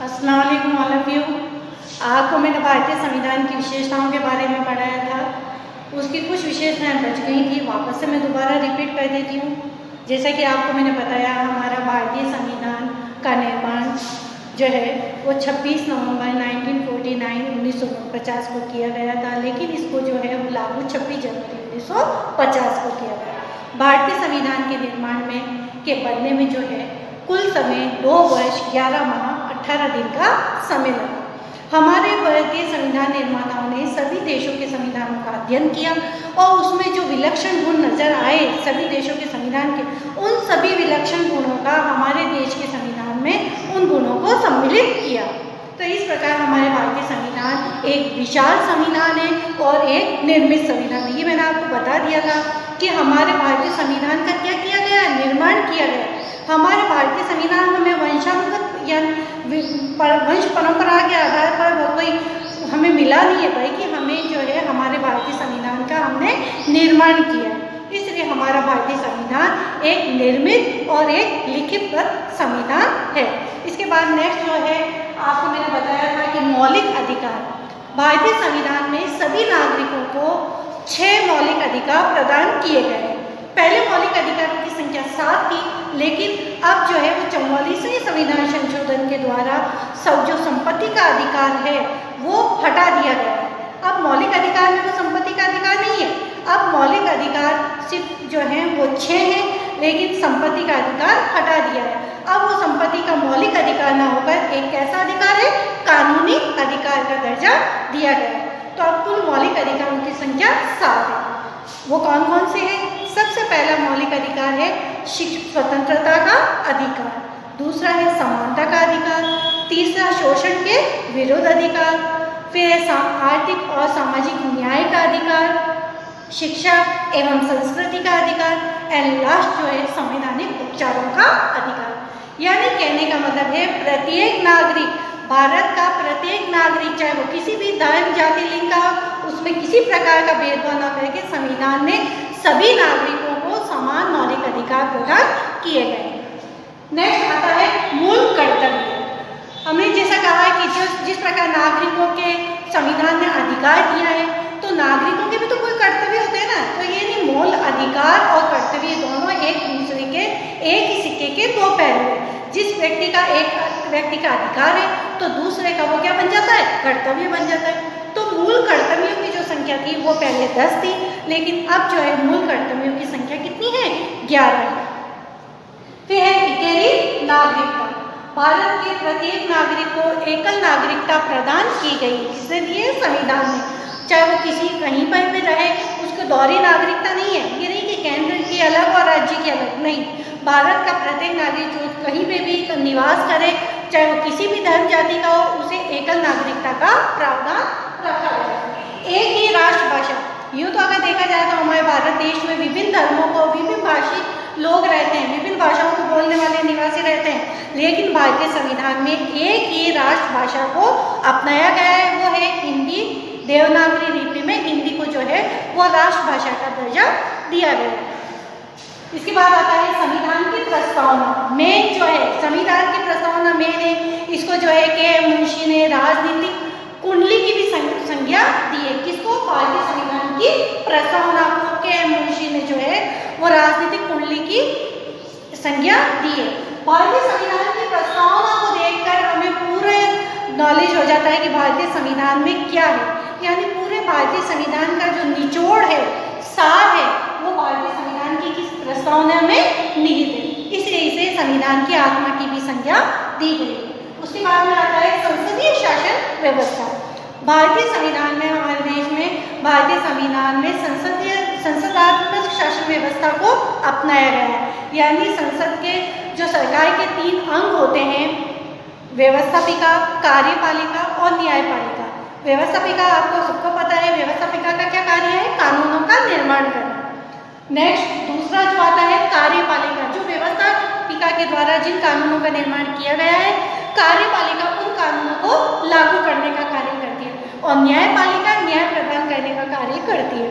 अस्सलाम वालेकुम all of you. आपको मैंने भारतीय संविधान की विशेषताओं के बारे में पढ़ाया था। उसकी कुछ विशेषताएं बच गई थी, वापस से मैं दोबारा रिपीट कर देती हूँ। जैसा कि आपको मैंने बताया, हमारा भारतीय संविधान का निर्माण जो है वो 26 नवंबर 1949 को किया गया था, लेकिन इसको जो है वो लागू 26 जनवरी 1950 को किया गया। भारतीय संविधान के निर्माण के बनने में जो है कुल समय 2 वर्ष 11 माह 18 दिन का समय लगा। हमारे भारतीय संविधान निर्माताओं ने सभी देशों के संविधानों का अध्ययन किया और उसमें जो विलक्षण गुण नजर आए सभी देशों के संविधान के, उन सभी विलक्षण गुणों का हमारे देश के संविधान में उन गुणों को सम्मिलित किया। तो इस प्रकार हमारे भारतीय संविधान एक विशाल संविधान है और एक निर्मित संविधान है। ये मैंने आपको बता दिया था कि हमारे भारतीय संविधान का क्या किया गया, निर्माण किया गया। हमारे भारतीय संविधान में वंशानुगत या वंश परंपरा के आधार पर कोई हमें मिला नहीं है, बल्कि हमें जो है हमारे भारतीय संविधान का हमने निर्माण किया है। इसलिए हमारा भारतीय संविधान एक निर्मित और एक लिखित संविधान है। इसके बाद नेक्स्ट जो है आपको मैंने बताया था कि मौलिक अधिकार। भारतीय संविधान में सभी नागरिकों को 6 मौलिक अधिकार प्रदान किए गए हैं। पहले मौलिक अधिकारों की संख्या 7 थी, लेकिन अब जो है वो 44वें संविधान संशोधन के द्वारा सब जो संपत्ति का अधिकार है वो हटा दिया गया है। अब मौलिक अधिकार में वो संपत्ति का अधिकार नहीं है। अब मौलिक अधिकार सिर्फ जो है वो 6 हैं, लेकिन संपत्ति का अधिकार हटा दिया है। अब वो संपत्ति का मौलिक अधिकार ना होकर एक कैसा अधिकार है, कानूनी अधिकार का दर्जा दिया गया है। तो अब कुल मौलिक अधिकारों की संख्या 7 है। वो कौन कौन से हैं? सबसे पहला मौलिक अधिकार है स्वतंत्रता का अधिकार, दूसरा है समानता का अधिकार, तीसरा शोषण के विरुद्ध अधिकार, फिर है आर्थिक और सामाजिक न्याय का अधिकार, शिक्षा एवं संस्कृति का अधिकार एंड लास्ट जो है संवैधानिक उपचारों का अधिकार। यानी कहने का मतलब है प्रत्येक नागरिक, भारत का प्रत्येक नागरिक, चाहे वो किसी भी धर्म जाति लिंग का, उसमें किसी प्रकार का भेदभाव न करके संविधान ने सभी नागरिकों को समान मौलिक अधिकार प्रदान किए गए। नेक्स्ट आता है मूल कर्तव्य। हमने जैसा कहा कि जिस प्रकार नागरिकों के संविधान ने अधिकार दिया है, तो नागरिकों के भी तो कोई कर्तव्य होते हैं ना। तो ये नहीं, मूल अधिकार और कर्तव्य दोनों एक दूसरे के, एक ही सिक्के के 2 पहलू है। जिस व्यक्ति का अधिकार है तो दूसरे का वो क्या बन जाता है, कर्तव्य बन जाता है। तो मूल कर्तव्यों की जो संख्या थी वो पहले 10 थी, लेकिन अब जो है मूल कर्तव्यों की संख्या कितनी है, 11 है। फिर है इकेरी नागरिकता। भारत के प्रत्येक नागरिक को एकल नागरिकता प्रदान की गई, जिससे दिए संविधान में। चाहे वो किसी कहीं पर भी रहे, उसको दोहरी नागरिकता नहीं है। ये नहीं कि केंद्र की अलग और राज्य की अलग, नहीं। भारत का प्रत्येक नागरिक जो कहीं पे भी निवास करे, चाहे वो किसी भी धर्म जाति का हो, उसे एकल नागरिकता का प्रावधान रखा गया है। एक ही राष्ट्रभाषा। यूँ तो अगर देखा जाए तो हमारे भारत देश में विभिन्न धर्मों को, विभिन्न भाषी लोग रहते हैं, विभिन्न भाषाओं को बोलने वाले निवासी रहते हैं, लेकिन भारतीय संविधान में एक ही राष्ट्रभाषा को अपनाया गया है, वो है हिंदी। देवनागरी लिपि में हिंदी को जो है वो राष्ट्रभाषा का दर्जा दिया गया है। इसके बाद आता है संविधान की प्रस्तावना। मेन जो है संविधान की प्रस्तावना मेन है। इसको जो है के मुंशी ने राजनीतिक कुंडली की भी संज्ञा दी है। किसको? भारतीय संविधान की प्रस्तावना को के मुंशी ने जो है वो राजनीतिक कुंडली की संज्ञा दी है। भारतीय संविधान की प्रस्तावना को देखकर हमें पूरे नॉलेज हो जाता है कि भारतीय संविधान में क्या है। यानी पूरे भारतीय संविधान का जो निचोड़ है, सार है, वो भारतीय संविधान की किस प्रस्तावना में निहित है। इसलिए इसे संविधान की आत्मा की भी संज्ञा दी गई। उसके बाद में आता है संसदीय शासन व्यवस्था। भारतीय संविधान में, हमारे देश में भारतीय संविधान में संसदात्मक शासन व्यवस्था को अपनाया गया है। यानी संसद के जो सरकार के 3 अंग होते हैं, व्यवस्थापिका, कार्यपालिका और न्यायपालिका। व्यवस्थापिका आपको सबको पता है, व्यवस्थापिका का क्या कार्य है, कानूनों का निर्माण करना। नेक्स्ट दूसरा जो आता है कार्यपालिका, जो व्यवस्थापिका के द्वारा जिन कानूनों का निर्माण किया गया है, कार्यपालिका उन कानूनों को लागू करने का कार्य करती है और न्यायपालिका न्याय प्रदान करने का कार्य करती है।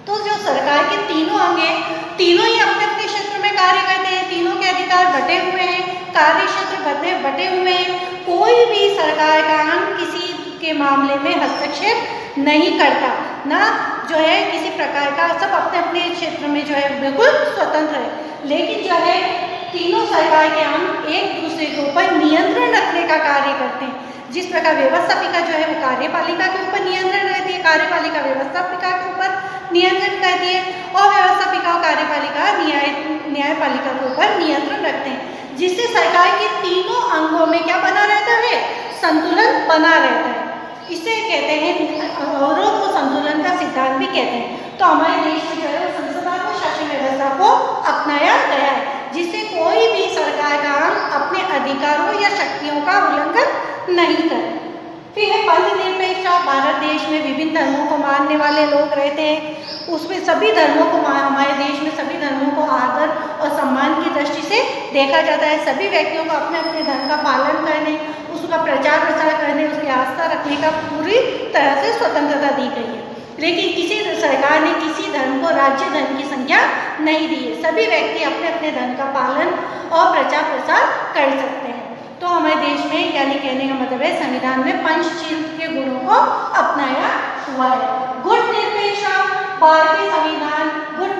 तो जो सरकार के तीनों अंग हैं, तीनों ही अपने अपने क्षेत्र में कार्य करते हैं, तीनों के अधिकार बटे हुए हैं, कार्य क्षेत्र बटे हुए हैं। कोई भी सरकार का अंग किसी के मामले में हस्तक्षेप नहीं करता, ना जो है किसी प्रकार का, सब अपने अपने क्षेत्र में जो है बिल्कुल स्वतंत्र है। लेकिन जो है तीनों सरकार के अंग एक दूसरे के ऊपर नियंत्रण रखने का कार्य करते हैं। जिस प्रकार व्यवस्थापिका जो है वो कार्यपालिका के ऊपर नियंत्रण रहती है, कार्यपालिका व्यवस्थापिका के ऊपर नियंत्रण करती है, और व्यवस्थापिका और कार्यपालिका न्यायपालिका के ऊपर नियंत्रण रखते हैं, जिससे सरकार के तीनों अंगों में क्या बना रहता है, संतुलन बना रहता है। इसे कहते हैं अवरोध व संतुलन का सिद्धांत भी कहते हैं। तो हमारे देश में जो है संसदीय शासन व्यवस्था को अपनाया गया है, जिससे कोई भी सरकार का अंग अपने अधिकारों या शक्तियों का उल्लंघन नहीं करे। फिर है पंथ निरपेक्षता। भारत देश में विभिन्न धर्मों को मानने वाले लोग रहते हैं, उसमें सभी धर्मों को हमारे देश में सभी धर्मों को आदर और सम्मान की दृष्टि से देखा जाता है। सभी व्यक्तियों को अपने अपने धर्म का पालन करने, उसका प्रचार प्रसार करने, उसकी आस्था रखने का पूरी तरह से स्वतंत्रता दी गई है। लेकिन किसी सरकार ने किसी धर्म को राज्य धर्म की संज्ञा नहीं दी है। सभी व्यक्ति अपने अपने धर्म का पालन और प्रचार प्रसार कर सकते हैं। तो हमारे देश में, यानी कहने का मतलब है संविधान में पंचशील के गुणों को अपनाया हुआ है। गुण निरपेक्षता, भारतीय संविधान गुण